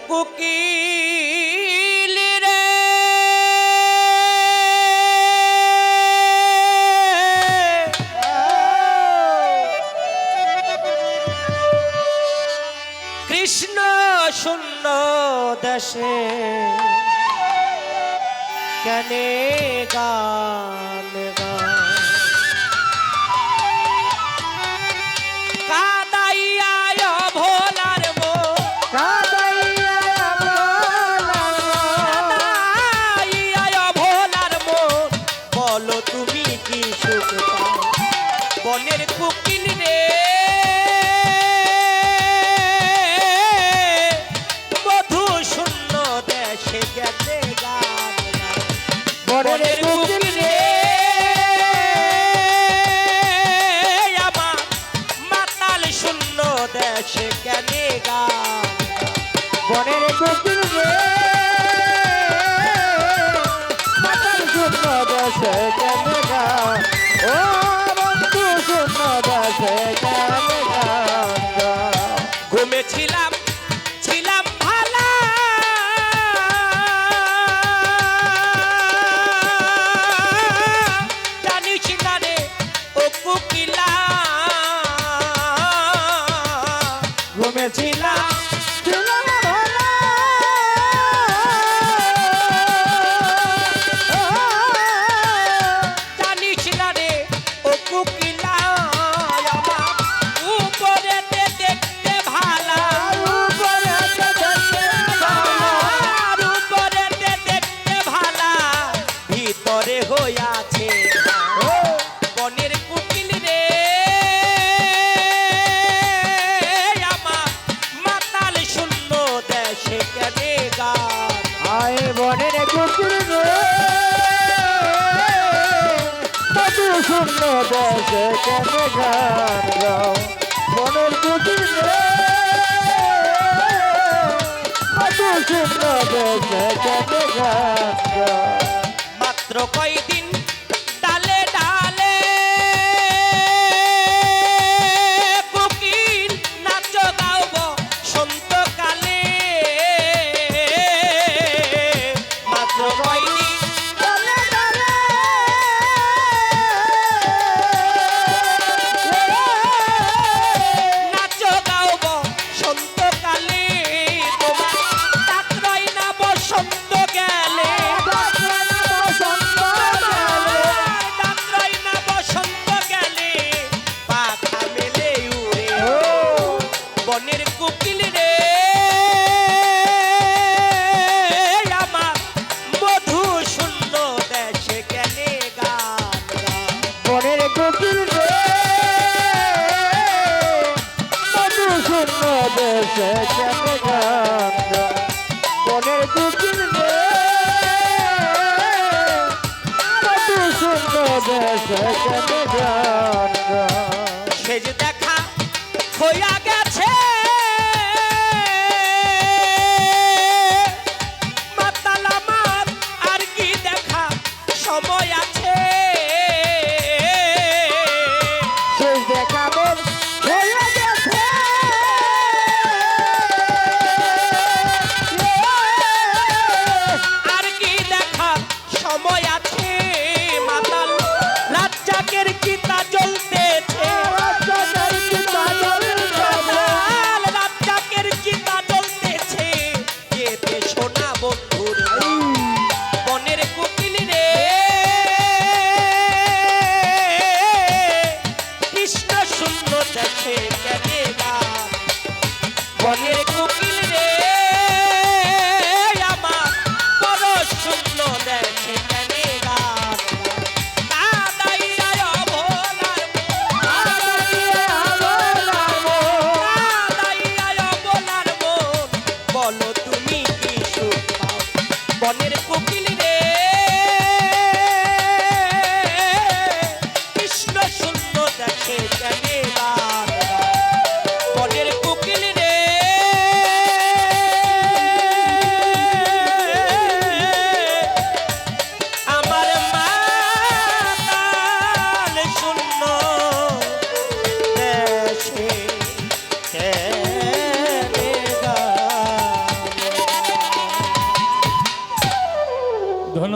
কুকিল রে কৃষ্ণ শূন্য দেশে কেনে গান কাদাইয়া ভোলার মো কাদাইয়া ভোলার মো বলো তুমি কি সুখ পাও বনের কুকিল রে মধু শূন্য দেশে গেছে গান বনের কুকিল রে আমার মাতাল শূন্য দেশে কেনে গান বনের কুকিল রে মাতাল শূন্য দেশে কেনে গান ও বন্ধু শূন্য দেশে কেনে গান ঘুমেছিলাম ছিলাম ভালা জানিস না রে ও কুকিলা ঘুমেছিলাম জানিস না রে ও কুকিলা আমার উপরেতে দেখতে ভালা আর উপরেতে দেখতে ভালা ভিতরে হইয়াছে বনের কুকিল রে আমার মাতাল শূন্য দেশে কেনে গান আয় বনের কুকিল রে মধু শূন্য দেশে কেনে গান গাও বনের কুকিল রে মধু শূন্য দেশে কেনে গান গাও মাত্র কয়দিন ডালে ডালে কুকিল নাচ গাওব সন্তকালে মাত্র কয়দিন ডালে ডালে নাচ গাওব সন্তকালে তোমার ডাকরাই না বসন্ত গেলে ডাকরাই না বসন্ত গেলে পাখা মেলে উড়ে বনের কুকিল রে আমার মধু শূন্য দেশে কেনে গান গান বনের কুকিল রে মধু শূন্য দেশে কেনে গান গাও বনের কুকিল রে মধু শূন্য দেশে কেনে গান গাও সেজ দেখা হইয়া গেছে মাতাল আমার আর কি দেখা সময় আছে শেষ দেখা বল হয়ে গেছে আর কি দেখা সময় আছে মাতাল রাজ্জাকের চিতা জ্বলতেছে মাতাল রাজ্জাকের চিতা জ্বলতেছে যেতে সোনা বন্ধুর বনের কুকিল রে কৃষ্ণ শূন্য দেখে কেনে গান বনের কুকিল রে আমার বড় শূন্য দেখে কেনে গান কাদাইয়া ভোলার কাদাইয়া ভোলার মন বলো তুমি কি সুখ পাও বনের কুকিল রে কৃষ্ণ শূন্য দেখে কেনে গান বনের কুকিল রে আমার মাতাল শূন্য দেশে কেনে গান ধন্যবাদ।